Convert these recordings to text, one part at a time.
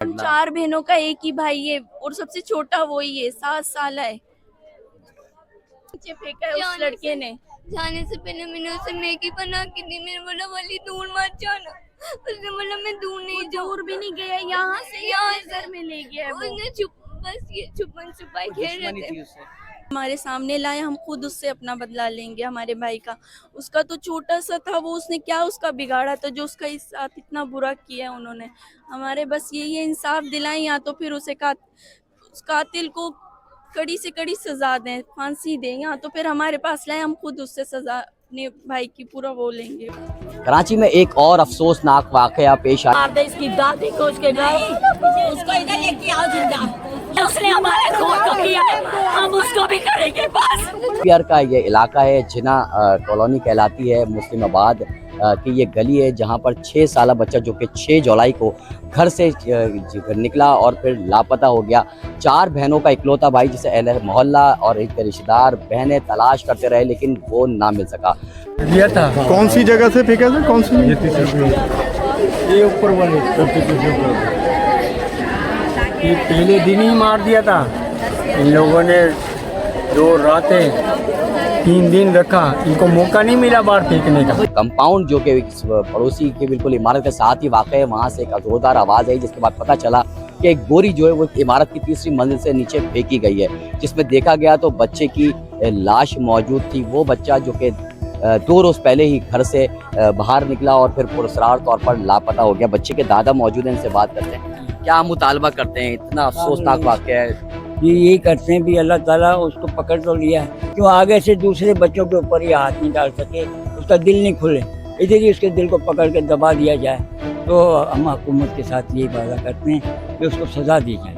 हम 4 बहनों का एक ही भाई है और सबसे छोटा वही है, 7 साल है। नीचे फेंका है उस लड़के ने। जाने से पहले मैंने उसे मैगी बना के दी। मैंने बोला वाली दूर मत जाना। उसने बोला मैं दूर नहीं जाऊँ। दूर भी नहीं गया, यहाँ से यहाँ घर में ले गया है वो। उसने बस ये छुपन छुपाई खेल रहे थे। हमारे सामने लाए, हम खुद उससे अपना बदला लेंगे, हमारे भाई का। उसका तो छोटा सा था, वो उसने क्या उसका बिगाड़ा था जो उसका इस साथ इतना बुरा किया उन्होंने। हमारे बस यही है, इंसाफ दिलाएं या तो फिर उस कातिल को कड़ी से कड़ी सजा दें, फांसी दें, या तो फिर हमारे पास लाएं, हम खुद उससे सजा अपने भाई की पूरा वो लेंगे। कराची में एक और अफसोसनाक वाकया पेश आया। मार दे इसकी दादी को उसके घर, उसको इधर लेके आओ जिंदा। उसने हमारे खून को किया है, हम उसको भी करेंगे बस। पियर का ये इलाका है, जिना कॉलोनी कहलाती है, मुस्लिमाबाद की ये गली है जहाँ पर 6 साला बच्चा जो कि 6 जुलाई को घर से निकला और फिर लापता हो गया। 4 बहनों का इकलौता भाई जिसे अहले मोहल्ला और एक रिश्तेदार बहनें तलाश करते रहे लेकिन वो ना मिल सका। दिया था। कौन सी जगह से फेंका था? कौन सी? ये ऊपर वाले ये पहले दिन ही मार दिया था। इन लोगों ने 2 रातें 3 दिन रखा, इनको मौका नहीं मिला बाहर फेंकने का। कंपाउंड जो कि पड़ोसी के बिल्कुल इमारत के साथ ही वाक़ है, वहाँ से एक जोरदार आवाज़ आई जिसके बाद पता चला कि एक बोरी जो है वो इमारत की 3री मंजिल से नीचे फेंकी गई है, जिसमें देखा गया तो बच्चे की लाश मौजूद थी। वो बच्चा जो कि 2 रोज़ पहले ही घर से बाहर निकला और फिर पुरस्कार तौर पर लापता हो गया। बच्चे के दादा मौजूद हैं, इनसे बात करते हैं। क्या मुतालबा करते हैं? इतना अफसोसनाक वाक़या है। ये यही करते हैं भी अल्लाह ताला उसको पकड़ तो लिया है, क्यों आगे से दूसरे बच्चों के ऊपर ये हाथ नहीं डाल सके, उसका दिल नहीं खुले, इधर ही उसके दिल को पकड़ के दबा दिया जाए। तो हम हुकूमत के साथ यही वादा करते हैं कि उसको सज़ा दी जाए।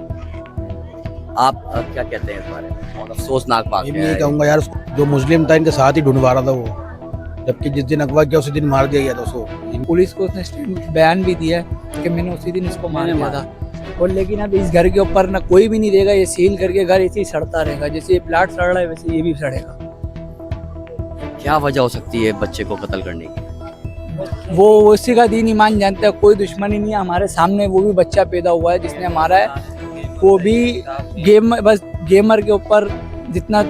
आप क्या कहते हैं इस बारे में? बहुत अफसोसनाक मैं वाक़या भी ये है। कहूँगा यार, उसको जो मुस्लिम था इनके साथ ही ढूंढवा रहा था वो, जबकि जिस दिन अगवा किया उसी दिन मार दिया गया था उसको। पुलिस को उसने बयान भी दिया है कि मैंने उसी दिन इसको मार दिया था। और लेकिन अब इस घर के ऊपर ना कोई भी नहीं देगा, ये सील करके घर ऐसे ही सड़ता रहेगा, जैसे ये प्लाट सड़ रहा है वैसे ये भी सड़ेगा। क्या वजह हो सकती है बच्चे को कत्ल करने की? वो उसी का दीन ईमान जानता है, कोई दुश्मनी नहीं है। हमारे सामने वो भी बच्चा पैदा हुआ है जिसने हमारा है, वो भी बस गेमर के ऊपर जितना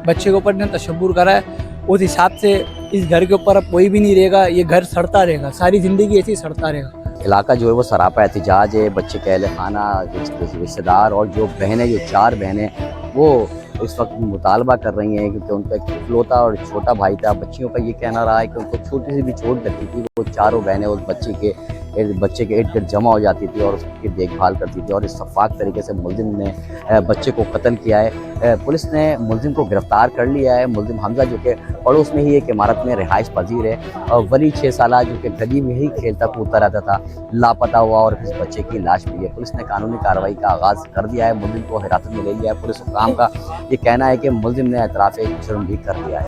बच्चे के ऊपर ने तशब्बुर करा है उस हिसाब से इस घर के ऊपर अब कोई भी नहीं रहेगा, ये घर सड़ता रहेगा, सारी ज़िंदगी ऐसे ही सड़ता रहेगा। इलाका जो है वो सरापा एहतिजाज है। बच्चे के अहले खाना, रिश्तेदार और जो बहनें, जो 4 बहनें, वो इस वक्त मुतालबा कर रही हैं क्योंकि उनका एक इकलौता और छोटा भाई था। बच्चियों का ये कहना रहा है कि उनको छोटी सी भी चोट लगती थी, वो 4 बहनें उस बच्चे के इर्द गिर्द जमा हो जाती थी और उसकी देखभाल करती थी। और इस शफाक तरीके से मुलजिम ने बच्चे को कत्ल किया है। पुलिस ने मुलजिम को गिरफ्तार कर लिया है। मुलजिम हमजा जो कि पड़ोस में ही एक इमारत में रिहाइश पजीर है, और वली 6 साला जो कि गली में ही खेलता कूदता रहता था, लापता हुआ और इस बच्चे की लाश मिली है। पुलिस ने कानूनी कार्रवाई का आगाज़ कर दिया है, मुलजिम को हिरासत में ले लिया है। पुलिस हुकाम का ये कहना है कि मुलजिम ने एतराफ़ जुर्म भी कर दिया है।